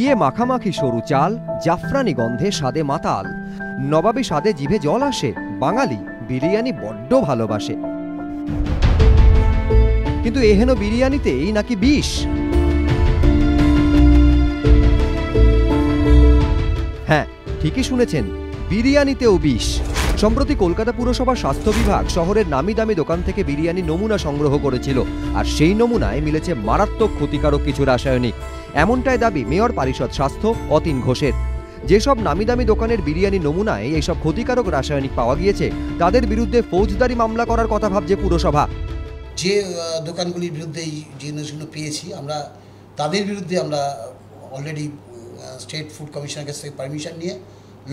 ঘিয়ে মাখামাখি সরু চাল, জাফরানি গন্ধে স্বাদে মাতাল, নবাবী স্বাদে জিভে জল আসে। বাঙালি বিরিয়ানি বড্ড ভালোবাসে, কিন্তু এহেন বিরিয়ানিতেই নাকি বিষ। হ্যাঁ, ঠিকই শুনেছেন, বিরিয়ানিতেও বিষ। সম্প্রতি কলকাতা পুরসভার স্বাস্থ্য বিভাগ শহরের নামি দামি দোকান থেকে বিরিয়ানি নমুনা সংগ্রহ করেছিল, আর সেই নমুনায় মিলেছে মারাত্মক ক্ষতিকারক কিছু রাসায়নিক। এমনটাই দাবি মেয়র পরিষদ স্বাস্থ্য অতীন ঘোষের। যেসব নামি দামি দোকানের বিরিয়ানি নমুনায় এইসব ক্ষতিকারক রাসায়নিক পাওয়া গিয়েছে, তাদের বিরুদ্ধে ফৌজদারি মামলা করার কথা ভাবছে পুরসভা। যে দোকানগুলির বিরুদ্ধে এই জিনিসগুলো পেয়েছি, আমরা তাদের বিরুদ্ধে আমরা অলরেডি স্টেট ফুড কমিশনের কাছ থেকে পারমিশন নিয়ে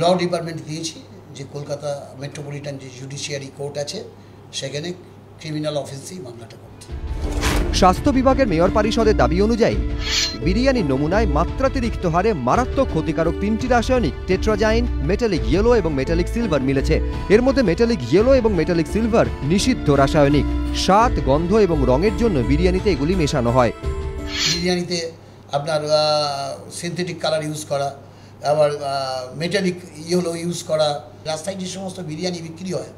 ল ডিপার্টমেন্ট দিয়েছি, যে কলকাতা মেট্রোপলিটন যে জুডিশিয়ারি কোর্ট আছে সেখানে ক্রিমিনাল অফেন্সেই মামলাটা করতে। স্বাস্থ্য বিভাগের মেয়র পরিষদের দাবি অনুযায়ী বিরিয়ানির নমুনায় মাত্রাতিরিক্ত হারে মারাত্মক ক্ষতিকারক 3টি রাসায়নিক টেট্রাজাইন, মেটালিক ইয়েলো এবং মেটালিক সিলভার মিলেছে। এর মধ্যে মেটালিক ইয়েলো এবং মেটালিক সিলভার নিষিদ্ধ রাসায়নিক। স্বাদ, গন্ধ এবং রঙের জন্য বিরিয়ানিতে এগুলি মেশানো হয়। বিরিয়ানিতে আপনার সিনথেটিক কালার ইউজ করা, আবার মেটালিক ইয়েলো ইউজ করা। রাস্তায় যে সমস্ত বিরিয়ানি বিক্রি হয়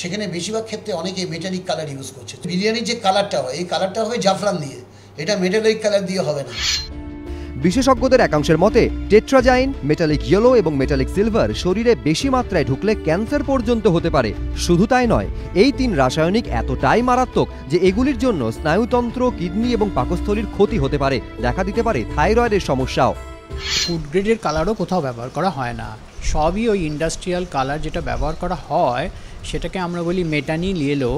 সেখানে বেশিরভাগ ক্ষেত্রে অনেকে মেটালিক কালার ইউজ করছে। বিরিয়ানির যে কালারটা হয়, এই কালারটা হবে জাফরান দিয়ে, এটা মেটালিক কালার দিয়ে হবে না। বিশেষজ্ঞদের একাংশের মতে টেট্রাজাইন, মেটালিক ইয়েলো এবং মেটালিক সিলভার শরীরে বেশি মাত্রায় ঢুকলে ক্যান্সার পর্যন্ত হতে পারে। শুধু তাই নয়, এই 3 রাসায়নিক এতটাই মারাত্মক যে এগুলির জন্য স্নায়ুতন্ত্র, কিডনি এবং পাকস্থলীর ক্ষতি হতে পারে। দেখা দিতে পারে থাইরয়েডের সমস্যাও। ফুড গ্রেডের কালারও কোথাও ব্যবহার করা হয় না, সবই ওই ইন্ডাস্ট্রিয়াল কালার যেটা ব্যবহার করা হয় সেটাকে আমরা বলি মেটানিল ইয়েলো।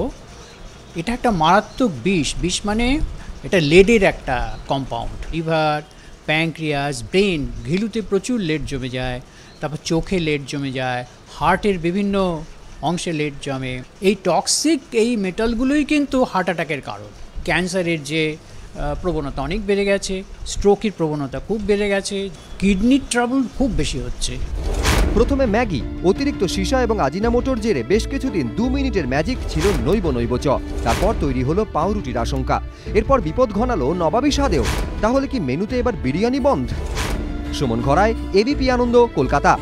এটা একটা মারাত্মক বিষ। বিষ মানে এটা লেডের একটা কম্পাউন্ড। লিভার, প্যাঙ্ক্রিয়াস, ব্রেন, ঘিলুতে প্রচুর লেড জমে যায়, তারপর চোখে লেড জমে যায়, হার্টের বিভিন্ন অংশে লেড জমে। এই টক্সিক এই মেটালগুলোই কিন্তু হার্ট অ্যাটাকের কারণ। ক্যান্সারের যে প্রবণতা অনেক বেড়ে গেছে, স্ট্রোকের প্রবণতা খুব বেড়ে গেছে, কিডনির ট্রাবল খুব বেশি হচ্ছে। প্রথমে ম্যাগি, অতিরিক্ত সীসা এবং আজিনামোটোর জেরে বেশ কিছুদিন 2 মিনিটের ম্যাজিক ছিল নৈব চ। তারপর তৈরি হলো পাউরুটির আশঙ্কা। এরপর বিপদ ঘনালো নবাবী স্বাদেও। তাহলে কি মেনুতে এবার বিরিয়ানি বন্ধ? সুমন ঘরাই, এবিপি আনন্দ, কলকাতা।